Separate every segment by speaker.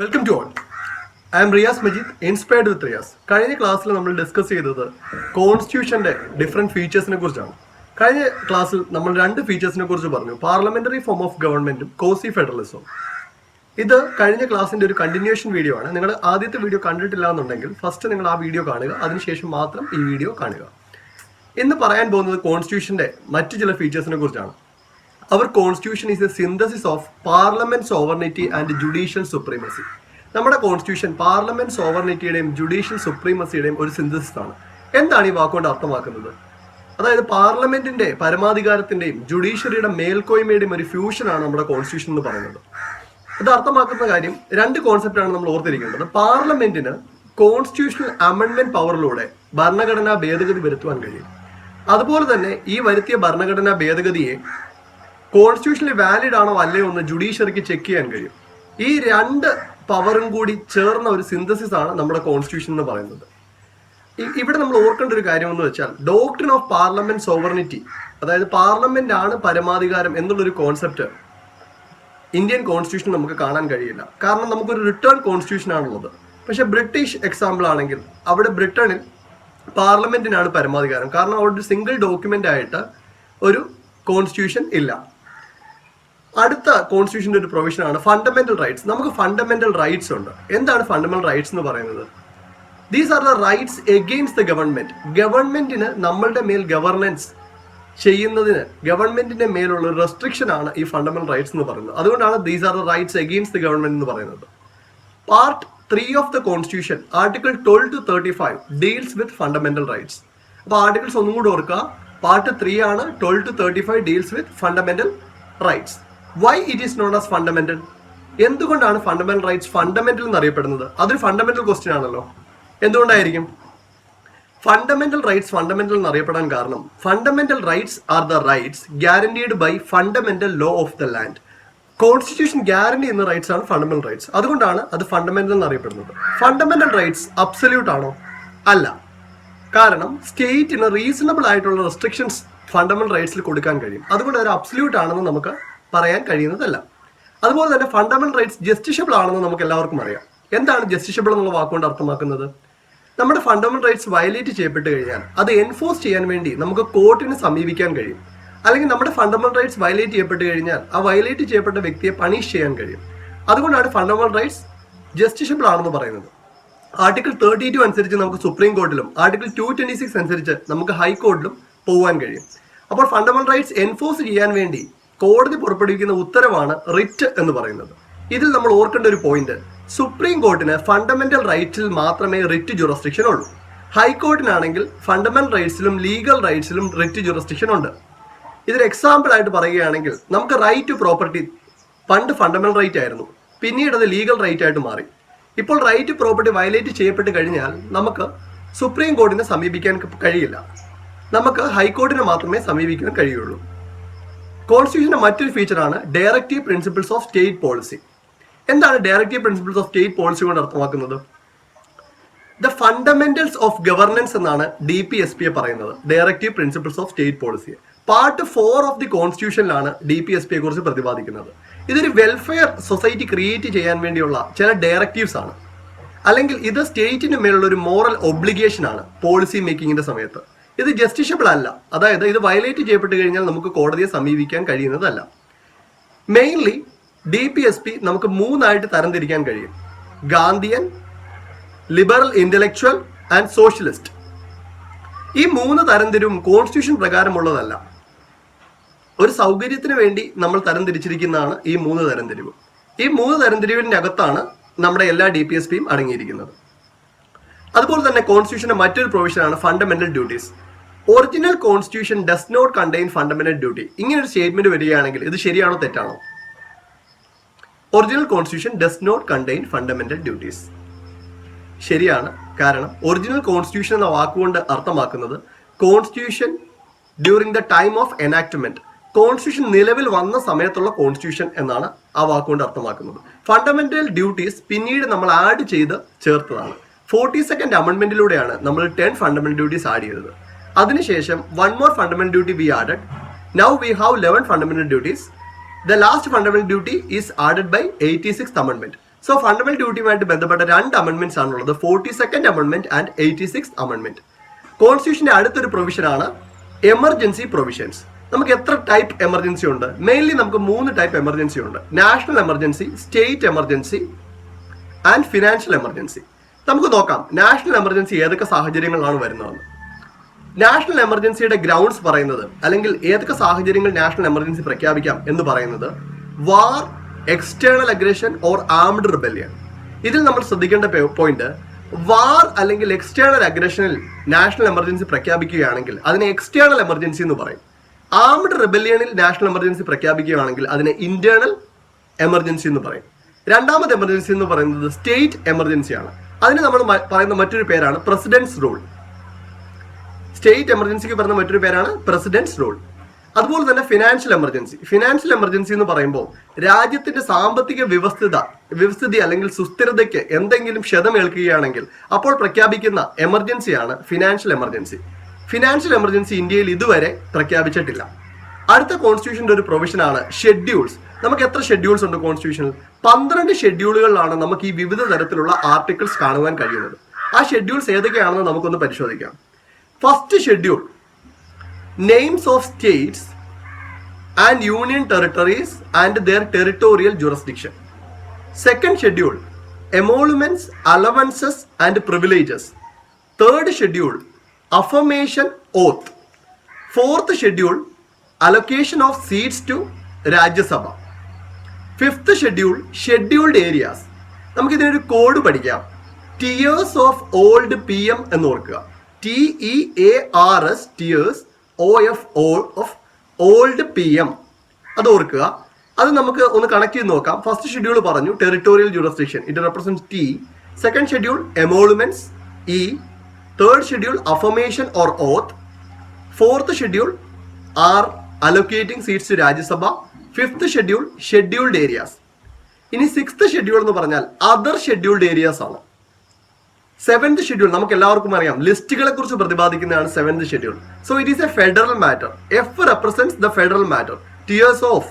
Speaker 1: Welcome to all. I am Riyas Majeed, inspired with Riyas. കഴിഞ്ഞ ക്ലാസ്സിൽ നമ്മൾ ഡിസ്കസ് ചെയ്തത് കോൺസ്റ്റിറ്റ്യൂഷന്റെ ഡിഫറെന്റ് ഫീച്ചേഴ്സിനെ കുറിച്ചാണ്. കഴിഞ്ഞ ക്ലാസ്സിൽ നമ്മൾ രണ്ട് ഫീച്ചേഴ്സിനെ കുറിച്ച് പറഞ്ഞു, പാർലമെന്ററി ഫോം ഓഫ് ഗവൺമെന്റും കോസി ഫെഡറലിസവും. ഇത് കഴിഞ്ഞ ക്ലാസ്സിന്റെ ഒരു കണ്ടിന്യൂഷൻ വീഡിയോ ആണ്. നിങ്ങൾ ആദ്യത്തെ വീഡിയോ കണ്ടിട്ടില്ല എന്നുണ്ടെങ്കിൽ ഫസ്റ്റ് നിങ്ങൾ ആ വീഡിയോ കാണുക, അതിനുശേഷം മാത്രം ഈ വീഡിയോ കാണുക. ഇന്ന് പറയാൻ പോകുന്നത് കോൺസ്റ്റിറ്റ്യൂഷന്റെ മറ്റു ചില ഫീച്ചേഴ്സിനെ കുറിച്ചാണ്. അവർ constitution is a synthesis of parliament sovereignty and judicial supremacy. നമ്മുടെ കോൺസ്റ്റിറ്റ്യൂഷൻ പാർലമെന്റ് സോവർണിറ്റിയുടെയും ജുഡീഷ്യൽ സുപ്രീമസിയുടെയും ഒരു സിന്തസിസ് ആണ്. എന്താണ് ഈ വാക്കുകൊണ്ട് അർത്ഥമാക്കുന്നത്? അതായത് പാർലമെന്റിന്റെ പരമാധികാരത്തിന്റെയും ജുഡീഷ്യറിയുടെ മേൽക്കോയ്മയുടെയും ഒരു ഫ്യൂഷനാണ് നമ്മുടെ കോൺസ്റ്റിറ്റ്യൂഷൻ എന്ന് പറയുന്നത്. ഇത് അർത്ഥമാക്കുന്ന കാര്യം രണ്ട് കോൺസെപ്റ്റാണ് നമ്മൾ ഓർത്തിരിക്കേണ്ടത്. പാർലമെന്റിന് കോൺസ്റ്റിറ്റ്യൂഷണൽ അമെൻഡ്മെന്റ് പവറിലൂടെ ഭരണഘടനാ ഭേദഗതി വരുത്തുവാൻ കഴിയും. അതുപോലെ തന്നെ ഈ വരുത്തിയ ഭരണഘടനാ ഭേദഗതിയെ കോൺസ്റ്റിറ്റ്യൂഷനിൽ വാലിഡ് ആണോ അല്ലയോ എന്ന് ജുഡീഷ്യറിക്ക് ചെക്ക് ചെയ്യാൻ കഴിയും. ഈ രണ്ട് പവറും കൂടി ചേർന്ന ഒരു സിന്തസിസ് ആണ് നമ്മുടെ കോൺസ്റ്റിറ്റ്യൂഷൻ എന്ന് പറയുന്നത്. ഇവിടെ നമ്മൾ ഓർക്കേണ്ട ഒരു കാര്യം എന്ന് വെച്ചാൽ ഡോക്ട്രിൻ ഓഫ് പാർലമെന്റ് സോവർണിറ്റി, അതായത് പാർലമെന്റ് ആണ് പരമാധികാരം എന്നുള്ളൊരു കോൺസെപ്റ്റ് ഇന്ത്യൻ കോൺസ്റ്റിറ്റ്യൂഷൻ നമുക്ക് കാണാൻ കഴിയില്ല. കാരണം നമുക്കൊരു റിട്ടേൺ കോൺസ്റ്റിറ്റ്യൂഷൻ ആണുള്ളത്. പക്ഷെ ബ്രിട്ടീഷ് എക്സാമ്പിൾ ആണെങ്കിൽ അവിടെ ബ്രിട്ടനിൽ പാർലമെന്റിനാണ് പരമാധികാരം. കാരണം അവിടെ ഒരു സിംഗിൾ ഡോക്യുമെന്റ് ആയിട്ട് ഒരു കോൺസ്റ്റിറ്റ്യൂഷൻ ഇല്ല. അടുത്ത കോൺസ്റ്റിറ്റ്യൂഷന്റെ ഒരു പ്രൊവിഷനാണ് ഫണ്ടമെന്റൽ റൈറ്റ്സ്. നമുക്ക് ഫണ്ടമെന്റൽ റൈറ്റ്സ് ഉണ്ട്. എന്താണ് ഫണ്ടമെന്റൽ റൈറ്റ്സ് എന്ന് പറയുന്നത്? These are the rights against the government. ഗവൺമെന്റിന് നമ്മളുടെ മേൽ ഗവർണൻസ് ചെയ്യുന്നതിന് ഗവൺമെന്റിന്റെ മേലുള്ള റെസ്ട്രിക്ഷൻ ആണ് ഈ ഫണ്ടമെന്റൽ റൈറ്റ്സ് എന്ന് പറയുന്നത്. അതുകൊണ്ടാണ് these are the rights against the government എന്ന് പറയുന്നത്. Part 3 of the constitution article 12 to 35 deals with fundamental rights. അപ്പോൾ ആർട്ടിക്കിൾസ് ഒന്നും കൂടി ഓർക്കുക. പാർട്ട് 3 ആണ്, 12 to 35 deals with fundamental rights. Why it is known as fundamental? എന്തുകൊണ്ടാണ് ഫണ്ടമെന്റൽ റൈറ്റ്സ് ഫണ്ടമെന്റൽ എന്നറിയപ്പെടുന്നത്? അതൊരു ഫണ്ടമെന്റൽ ക്വസ്റ്റ്യൻ ആണല്ലോ. എന്തുകൊണ്ടായിരിക്കും ഫണ്ടമെന്റൽ റൈറ്റ്സ് ഫണ്ടമെന്റൽ എന്നറിയപ്പെടാൻ കാരണം fundamental rights are the rights guaranteed by fundamental law of the land. Constitution guarantee ചെയ്യുന്ന rights ആണ് fundamental rights. അതുകൊണ്ടാണ് അത് ഫണ്ടമെന്റൽ എന്നറിയപ്പെടുന്നത്. ഫണ്ടമെന്റൽ റൈറ്റ്സ് അബ്സല്യൂട്ട് ആണോ? അല്ല. കാരണം സ്റ്റേറ്റിന് റീസണബിൾ ആയിട്ടുള്ള റെസ്ട്രിക്ഷൻസ് ഫണ്ടമെന്റൽ റൈറ്റ്സിൽ കൊടുക്കാൻ കഴിയും. അതുകൊണ്ട് അത് അബ്സല്യൂട്ട് ആണെന്ന് നമുക്ക് പറയാൻ കഴിയുന്നതല്ല. അതുപോലെ തന്നെ ഫണ്ടമെന്റൽ റൈറ്റ്സ് ജസ്റ്റിഷ്യബിൾ ആണെന്ന് നമുക്ക് എല്ലാവർക്കും അറിയാം. എന്താണ് ജസ്റ്റിഷ്യബിൾ എന്നുള്ള വാക്കുകൊണ്ട് അർത്ഥമാക്കുന്നത്? നമ്മുടെ ഫണ്ടമെന്റൽ റൈറ്റ്സ് വയലേറ്റ് ചെയ്യപ്പെട്ട് കഴിഞ്ഞാൽ അത് എൻഫോഴ്സ് ചെയ്യാൻ വേണ്ടി നമുക്ക് കോർട്ടിനെ സമീപിക്കാൻ കഴിയും. അല്ലെങ്കിൽ നമ്മുടെ ഫണ്ടമെന്റൽ റൈറ്റ്സ് വയലേറ്റ് ചെയ്യപ്പെട്ട് കഴിഞ്ഞാൽ ആ വയലേറ്റ് ചെയ്യപ്പെട്ട വ്യക്തിയെ പണിഷ് ചെയ്യാൻ കഴിയും. അതുകൊണ്ടാണ് ഫണ്ടമെന്റൽ റൈറ്റ്സ് ജസ്റ്റിഷ്യബിൾ ആണെന്ന് പറയുന്നത്. ആർട്ടിക്കിൾ 32 അനുസരിച്ച് നമുക്ക് സുപ്രീം കോർട്ടിലും ആർട്ടിക്കിൾ 226 അനുസരിച്ച് നമുക്ക് ഹൈക്കോർട്ടിലും പോകാൻ കഴിയും. അപ്പോൾ ഫണ്ടമെന്റൽ റൈറ്റ്സ് എൻഫോഴ്സ് ചെയ്യാൻ വേണ്ടി കോടതി പുറപ്പെടുവിക്കുന്ന ഉത്തരവാണ് റിറ്റ് എന്ന് പറയുന്നത്. ഇതിൽ നമ്മൾ ഓർക്കേണ്ട ഒരു പോയിന്റ്, സുപ്രീം കോർട്ടിന് ഫണ്ടമെന്റൽ റൈറ്റ്സിൽ മാത്രമേ റിറ്റ് ജുറിസ്ഡിക്ഷൻ ഉള്ളൂ. ഹൈക്കോർട്ടിനാണെങ്കിൽ ഫണ്ടമെന്റൽ റൈറ്റ്സിലും ലീഗൽ റൈറ്റ്സിലും റിറ്റ് ജുറിസ്ഡിക്ഷൻ ഉണ്ട്. ഇതൊരു എക്സാമ്പിൾ ആയിട്ട് പറയുകയാണെങ്കിൽ നമുക്ക് റൈറ്റ് ടു പ്രോപ്പർട്ടി പണ്ട് ഫണ്ടമെന്റൽ റൈറ്റ് ആയിരുന്നു, പിന്നീട് അത് ലീഗൽ റൈറ്റ് ആയിട്ട് മാറി. ഇപ്പോൾ റൈറ്റ് ടു പ്രോപ്പർട്ടി വയലേറ്റ് ചെയ്യപ്പെട്ട് കഴിഞ്ഞാൽ നമുക്ക് സുപ്രീം കോർട്ടിനെ സമീപിക്കാൻ കഴിയില്ല. നമുക്ക് ഹൈക്കോർട്ടിനെ മാത്രമേ സമീപിക്കാൻ കഴിയുള്ളൂ. കോൺസ്റ്റിറ്റ്യൂഷന്റെ മറ്റൊരു ഫീച്ചറാണ് directive principles of state policy. എന്താണ് directive principles of state policy കൊണ്ട് അർത്ഥമാക്കുന്നത്? ദ ഫണ്ടമെന്റൽസ് ഓഫ് ഗവർണൻസ് എന്നാണ് DPSP പറയുന്നത്. Directive principles of state policy part 4 of the കോൺസ്റ്റിറ്റ്യൂഷനിലാണ് DPSP കുറിച്ച് പ്രതിപാദിക്കുന്നത്. ഇതൊരു വെൽഫെയർ സൊസൈറ്റി ക്രിയേറ്റ് ചെയ്യാൻ വേണ്ടിയുള്ള ചില ഡയറക്റ്റീവ്സ് ആണ്. അല്ലെങ്കിൽ ഇത് സ്റ്റേറ്റിന് മേലുള്ള ഒരു മോറൽ ഒബ്ലിഗേഷൻ ആണ് പോളിസി മേക്കിങ്ങിന്റെ സമയത്ത്. ഇത് ജസ്റ്റിഷ്യബിൾ അല്ല. അതായത് ഇത് വയലേറ്റ് ചെയ്യപ്പെട്ട് കഴിഞ്ഞാൽ നമുക്ക് കോടതിയെ സമീപിക്കാൻ കഴിയുന്നതല്ല. മെയിൻലി DPSP നമുക്ക് 3 ആയിട്ട് തരംതിരിക്കാൻ കഴിയും: Gandhian, liberal intellectual and socialist. ഈ 3 തരംതിരിവും കോൺസ്റ്റിറ്റ്യൂഷൻ പ്രകാരമുള്ളതല്ല. ഒരു സൗകര്യത്തിന് വേണ്ടി നമ്മൾ തരംതിരിച്ചിരിക്കുന്നതാണ് ഈ 3 തരംതിരിവും. ഈ 3 തരംതിരിവിന്റെ അകത്താണ് നമ്മുടെ എല്ലാ DPSPയും അടങ്ങിയിരിക്കുന്നത്. അതുപോലെ തന്നെ കോൺസ്റ്റിറ്റ്യൂഷന്റെ മറ്റൊരു പ്രൊവിഷനാണ് fundamental duties. Original constitution does not contain fundamental duty. ഇങ്ങനെ ഒരു സ്റ്റേറ്റ്മെന്റ് വരികയാണെങ്കിൽ ഇത് ശരിയാണോ തെറ്റാണോ? Original constitution does not contain fundamental duties. ശരിയാണ്. കാരണം ഒറിജിനൽ കോൺസ്റ്റിറ്റ്യൂഷൻ എന്ന വാക്കുകൊണ്ട് അർത്ഥമാക്കുന്നത് constitution during the time of enactment, constitution നിലവിൽ വന്ന സമയത്തുള്ള കോൺസ്റ്റിറ്റ്യൂഷൻ എന്നാണ് ആ വാക്കുകൊണ്ട് അർത്ഥമാക്കുന്നത്. ഫണ്ടമെന്റൽ ഡ്യൂട്ടീസ് പിന്നീട് നമ്മൾ ആഡ് ചെയ്ത് ചേർത്തതാണ്. 42nd അമെൻമെന്റിലൂടെയാണ് നമ്മൾ 10 ഫണ്ടമെന്റൽ ഡ്യൂട്ടീസ് ആഡ് ചെയ്തത്. അതിനുശേഷം 1 more fundamental duty we added. Now we have 11 fundamental duties. The last fundamental duty is added by 86th amendment. So fundamental ഡ്യൂട്ടിയുമായിട്ട് ബന്ധപ്പെട്ട 2 അമെന്റ്മെന്റ്സ് ആണുള്ളത്, 42nd amendment and 86th amendment. കോൺസ്റ്റിറ്റ്യൂഷന്റെ അടുത്തൊരു പ്രൊവിഷനാണ് emergency provisions. നമുക്ക് എത്ര type emergency ഉണ്ട്? Mainly നമുക്ക് 3 type emergency ഉണ്ട്. National emergency, state emergency and financial emergency. നമുക്ക് നോക്കാം നാഷണൽ എമർജൻസി ഏതൊക്കെ സാഹചര്യങ്ങളാണ് വരുന്നതെന്ന്. നാഷണൽ എമർജൻസിയുടെ ഗ്രൗണ്ട്സ് പറയുന്നത്, അല്ലെങ്കിൽ ഏതൊക്കെ സാഹചര്യങ്ങൾ നാഷണൽ എമർജൻസി പ്രഖ്യാപിക്കാം എന്ന് പറയുന്നത്, war, external aggression or armed rebellion. ഇതിൽ നമ്മൾ ശ്രദ്ധിക്കേണ്ട പോയിന്റ്, വാർ അല്ലെങ്കിൽ എക്സ്റ്റേണൽ അഗ്രഷനിൽ നാഷണൽ എമർജൻസി പ്രഖ്യാപിക്കുകയാണെങ്കിൽ അതിനെ എക്സ്റ്റേണൽ എമർജൻസി എന്ന് പറയും. ആംഡ് റിബല്യനിൽ നാഷണൽ എമർജൻസി പ്രഖ്യാപിക്കുകയാണെങ്കിൽ അതിനെ ഇന്റേണൽ എമർജൻസി എന്ന് പറയും. രണ്ടാമത്തെ എമർജൻസി എന്ന് പറയുന്നത് സ്റ്റേറ്റ് എമർജൻസിയാണ്. അതിന് നമ്മൾ പറയുന്ന മറ്റൊരു പേരാണ് പ്രസിഡന്റ്സ് റൂൾ. സ്റ്റേറ്റ് എമർജൻസിക്ക് പറയുന്ന മറ്റൊരു പേരാണ് പ്രസിഡന്റ്സ് റൂൾ. അതുപോലെ തന്നെ ഫിനാൻഷ്യൽ എമർജൻസി. ഫിനാൻഷ്യൽ എമർജൻസി എന്ന് പറയുമ്പോൾ രാജ്യത്തിന്റെ സാമ്പത്തിക വ്യവസ്ഥിതി അല്ലെങ്കിൽ സുസ്ഥിരതയ്ക്ക് എന്തെങ്കിലും ക്ഷതമേൽക്കുകയാണെങ്കിൽ അപ്പോൾ പ്രഖ്യാപിക്കുന്ന എമർജൻസിയാണ് ഫിനാൻഷ്യൽ എമർജൻസി. ഫിനാൻഷ്യൽ എമർജൻസി ഇന്ത്യയിൽ ഇതുവരെ പ്രഖ്യാപിച്ചിട്ടില്ല. അടുത്ത കോൺസ്റ്റിറ്റ്യൂഷന്റെ ഒരു പ്രൊവിഷനാണ് ഷെഡ്യൂൾസ്. നമുക്ക് എത്ര ഷെഡ്യൂൾസ് ഉണ്ട് കോൺസ്റ്റിറ്റ്യൂഷനിൽ? 12 ഷെഡ്യൂളുകളിലാണ് നമുക്ക് ഈ വിവിധ തരത്തിലുള്ള ആർട്ടിക്കിൾസ് കാണുവാൻ കഴിയുന്നത്. ആ ഷെഡ്യൂൾസ് ഏതൊക്കെയാണെന്ന് നമുക്കൊന്ന് പരിശോധിക്കാം. First schedule, names of states and union territories and their territorial jurisdiction. Second schedule, emoluments, allowances and privileges. Third schedule, affirmation oath. Fourth schedule, allocation of seats to Rajya Sabha. Fifth schedule, scheduled areas. നമുക്ക് ഇതിനൊരു code പഠിക്കാം. Tiers of old PM എന്ന് ഓർക്കുക. TEARS, tiers, OF of old PM. അത് ഓർക്കുക. അത് നമുക്ക് ഒന്ന് കണക്ട് ചെയ്ത് നോക്കാം. ഫസ്റ്റ് ഷെഡ്യൂൾ പറഞ്ഞു territorial jurisdiction, it represents T. Second schedule emoluments, E. Third schedule affirmation or oath. Fourth schedule are allocating seats to Rajya Sabha. Fifth schedule scheduled areas. ഇനി sixth schedule എന്ന് പറഞ്ഞാൽ അതർ ഷെഡ്യൂൾഡ് ഏരിയാസ് ആണ്. Seventh schedule നമുക്ക് എല്ലാവർക്കും അറിയാം, ലിസ്റ്റുകളെ കുറിച്ച് പ്രതിപാദിക്കുന്നതാണ് seventh schedule. So it is a federal matter. F represents the federal matter. Tiers of.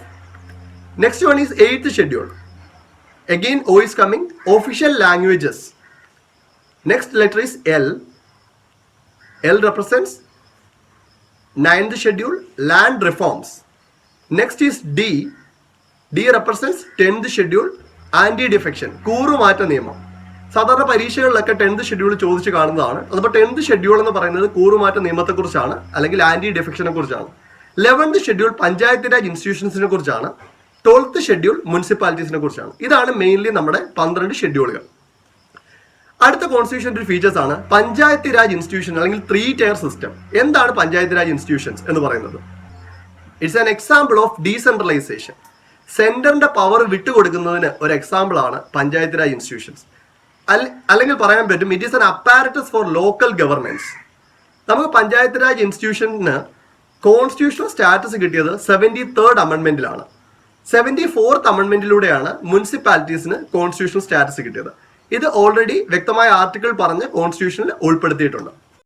Speaker 1: Next one is eighth schedule. Again O is coming. Official languages. Next letter is L. L represents ninth schedule, land reforms. Next is D. D represents 10th schedule, anti-defection, കൂറുമാറ്റ നിയമം. സാധാരണ പരീക്ഷകളിലൊക്കെ 10th schedule ചോദിച്ച് കാണുന്നതാണ്. അതിപ്പോൾ 10th schedule എന്ന് പറയുന്നത് കൂറുമാറ്റ നിയമത്തെക്കുറിച്ചാണ്, അല്ലെങ്കിൽ anti ഡിഫെക്ഷനെ കുറിച്ചാണ്. 11th schedule panchayat Raj ഇൻസ്റ്റിറ്റ്യൂഷൻസിനെ കുറിച്ചാണ്. 12th ഷെഡ്യൂൾ മുനിസിപ്പാലിറ്റീസിനെ കുറിച്ചാണ്. ഇതാണ് മെയിൻലി നമ്മുടെ 12 ഷെഡ്യൂളുകൾ. അടുത്ത കോൺസ്റ്റിറ്റ്യൂഷന്റെ ഒരു ഫീച്ചേഴ്സ് ആണ് പഞ്ചായത്ത് രാജ് ഇൻസ്റ്റിറ്റ്യൂഷൻ, അല്ലെങ്കിൽ 3 tier സിസ്റ്റം. എന്താണ് പഞ്ചായത്ത് രാജ് ഇൻസ്റ്റിറ്റ്യൂഷൻസ് എന്ന് പറയുന്നത്? It's an example of decentralisation. സെന്ററിന്റെ പവർ വിട്ടുകൊടുക്കുന്നതിന് ഒരു എക്സാമ്പിൾ ആണ് പഞ്ചായത്ത് രാജ് ഇൻസ്റ്റിറ്റ്യൂഷൻസ്. അല്ലെങ്കിൽ പറയാൻ പറ്റും it is an apparatus for local governance. നമുക്ക് പഞ്ചായത്ത് രാജ് ഇൻസ്റ്റിറ്റ്യൂഷന് കോൺസ്റ്റിറ്റ്യൂഷണൽ സ്റ്റാറ്റസ് കിട്ടിയത് 73rd അമെന്റ്മെന്റിലാണ്. 74th അമെന്റ്മെന്റിലൂടെയാണ് മുനിസിപ്പാലിറ്റീസിന് കോൺസ്റ്റിറ്റ്യൂഷണൽ സ്റ്റാറ്റസ് കിട്ടിയത്. ഇത് ഓൾറെഡി വ്യക്തമായ ആർട്ടിക്കിൾ പറഞ്ഞ് കോൺസ്റ്റിറ്റ്യൂഷനിൽ ഉൾപ്പെടുത്തിയിട്ടുണ്ട്.